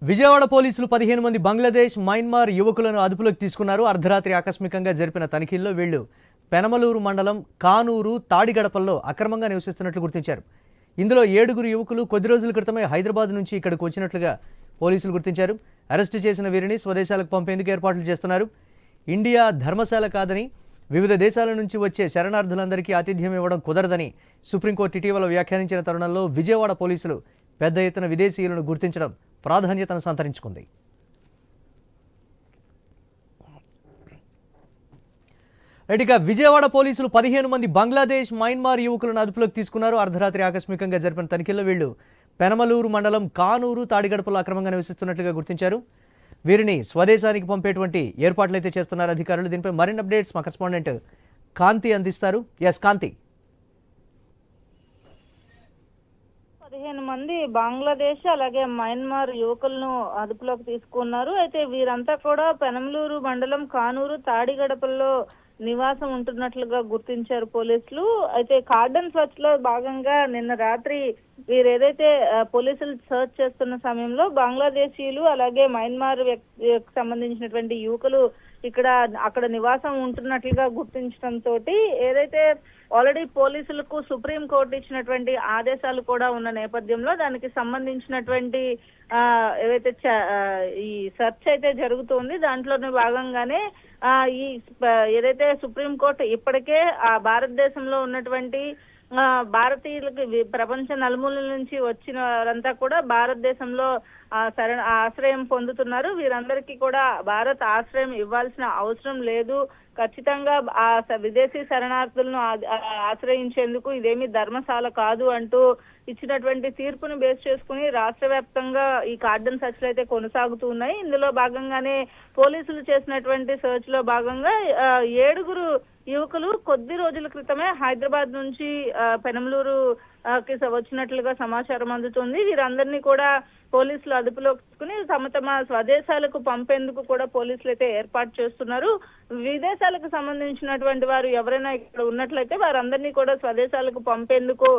విజయవాడ పోలీసులు 15 మంది బంగ్లాదేశ్, మయన్మార్ యువకులను అదుపులోకి తీసుకున్నారు. అర్ధరాత్రి ఆకస్మికంగా జరిపిన తనిఖీల్లో వీళ్లు పెనమలూరు మండలం కానూరు తాడిగడపల్లో అక్రమంగా నివసిస్తున్నట్లు గుర్తించారు. ఇందులో 7 యువకులు కొద్ది రోజుల క్రితమే హైదరాబాద్ నుంచి ఇక్కడికి వచ్చినట్లుగా పోలీసులు గుర్తించారు. అరెస్టు చేసిన వీరిని స్వదేశాలకు పంపేందుకు ఏర్పాట్లు చేస్తున్నారు. ఇండియా ధర్మశాల కాదని, వివిధ దేశాల నుంచి వచ్చే శరణార్థులందరికీ ఆతిథ్యం ఇవ్వడం కుదరదని సుప్రీంకోర్టు ఇటీవల వ్యాఖ్యానించిన తరుణంలో విజయవాడ పోలీసులు పెద్ద ఎత్తున విదేశీయులను గుర్తించడం ప్రాధాన్యతను సంతరించుకుంది. ఇక విజయవాడ పోలీసులు 15 మంది బంగ్లాదేశ్, మయన్మార్ యువకులను అదుపులోకి తీసుకున్నారు. అర్ధరాత్రి ఆకస్మికంగా జరిపిన తనిఖీల్లో వీళ్లు పెనమలూరు మండలం కానూరు తాడిగడపలో అక్రమంగా నివసిస్తున్నట్లుగా గుర్తించారు. వీరిని స్వదేశానికి పంపేటువంటి ఏర్పాట్లయితే చేస్తున్నారు అధికారులు. దీనిపై మరిన్ని అప్డేట్స్ మా కరెస్పాండెంట్ కాంతి అందిస్తారు. ఎస్ కాంతి. 15 మంది బంగ్లాదేశ్ అలాగే మయన్మార్ యువకులను అదుపులోకి తీసుకున్నారు. అయితే వీరంతా కూడా పెనమలూరు మండలం కానూరు తాడిగడపల్లో నివాసం ఉంటున్నట్లుగా గుర్తించారు పోలీసులు. అయితే కార్డన్ సర్చ్ లో భాగంగా నిన్న రాత్రి వీరు ఏదైతే పోలీసులు సర్చ్ చేస్తున్న సమయంలో బంగ్లాదేశీయులు అలాగే మయన్మార్ సంబంధించినటువంటి యువకులు అక్కడ నివాసం ఉంటున్నట్లుగా గుర్తించడంతో ఏదైతే ఆల్రెడీ పోలీసులకు సుప్రీం కోర్టు ఇచ్చినటువంటి ఆదేశాలు కూడా ఉన్న నేపథ్యంలో దానికి సంబంధించినటువంటి ఏవైతే ఈ సెర్చ్ అయితే జరుగుతోంది. దాంట్లోనే భాగంగానే ఈ ఏదైతే సుప్రీం కోర్టు ఇప్పటికే భారతదేశంలో ఉన్నటువంటి భారతీయులకు ప్రపంచ నలుమూలల నుంచి వచ్చిన వారంతా కూడా భారతదేశంలో ఆశ్రయం పొందుతున్నారు. వీరందరికీ కూడా భారత్ ఆశ్రయం ఇవ్వాల్సిన అవసరం లేదు. ఖచ్చితంగా విదేశీ శరణార్థులను ఆశ్రయించేందుకు ఇదేమీ ధర్మశాల కాదు అంటూ ఇచ్చినటువంటి తీర్పును బేస్ చేసుకుని రాష్ట్ర వ్యాప్తంగా ఈ కార్డన్ సర్చ్లు అయితే కొనసాగుతూ ఉన్నాయి. ఇందులో భాగంగానే పోలీసులు చేసినటువంటి సర్చ్ లో భాగంగా 7 యువకులు కొద్ది రోజుల క్రితమే హైదరాబాద్ నుంచి పెనమలూరు వచ్చినట్లుగా సమాచారం అందుతుంది. వీరందరినీ కూడా పోలీసులు అదుపులోకి తీసుకుని తమ స్వదేశాలకు పంపేందుకు కూడా పోలీసులు అయితే ఏర్పాటు చేస్తున్నారు. విదేశాలకు సంబంధించినటువంటి వారు ఎవరైనా ఇక్కడ ఉన్నట్లయితే వారందరినీ కూడా స్వదేశాలకు పంపేందుకు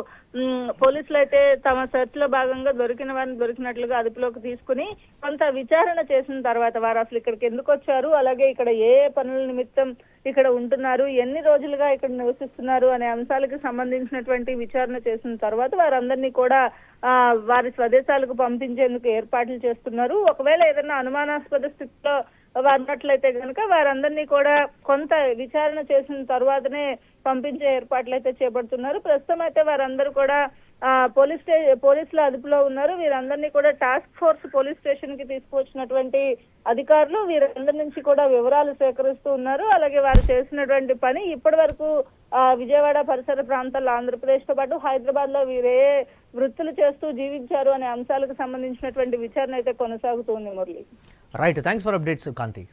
పోలీసులు అయితే తమ సెర్చ్ లో భాగంగా దొరికిన వారిని దొరికినట్లుగా అదుపులోకి తీసుకుని కొంత విచారణ చేసిన తర్వాత వారు అసలు ఇక్కడికి ఎందుకు వచ్చారు, అలాగే ఇక్కడ ఏ పనుల నిమిత్తం ఇక్కడ ఉంటున్నారు, ఎన్ని రోజులుగా ఇక్కడ నివసిస్తున్నారు అనే అంశాలకు సంబంధించినటువంటి విచారణ చేసిన తర్వాత వారందరినీ కూడా వారి స్వదేశాలకు పంపించేందుకు ఏర్పాట్లు చేస్తున్నారు. ఒకవేళ ఏదైనా అనుమానాస్పద స్థితిలో ఉన్నట్లయితే కనుక వారందరినీ కూడా కొంత విచారణ చేసిన తర్వాతనే పంపించే ఏర్పాట్లు అయితే చేపడుతున్నారు. ప్రస్తుతం అయితే వారందరూ కూడా పోలీసుల అదుపులో ఉన్నారు. వీరందరినీ కూడా టాస్క్ ఫోర్స్ పోలీస్ స్టేషన్ కి తీసుకువచ్చినటువంటి అధికారులు వీరందరి నుంచి కూడా వివరాలు సేకరిస్తూ ఉన్నారు. అలాగే వారు చేసినటువంటి పని ఇప్పటి వరకు విజయవాడ పరిసర ప్రాంతాల్లో ఆంధ్రప్రదేశ్ తో పాటు హైదరాబాద్ లో వీరే వృత్తులు చేస్తూ జీవించారు అనే అంశాలకు సంబంధించినటువంటి విచారణ అయితే కొనసాగుతుంది. Murali. Right, thanks for updates Kanthi.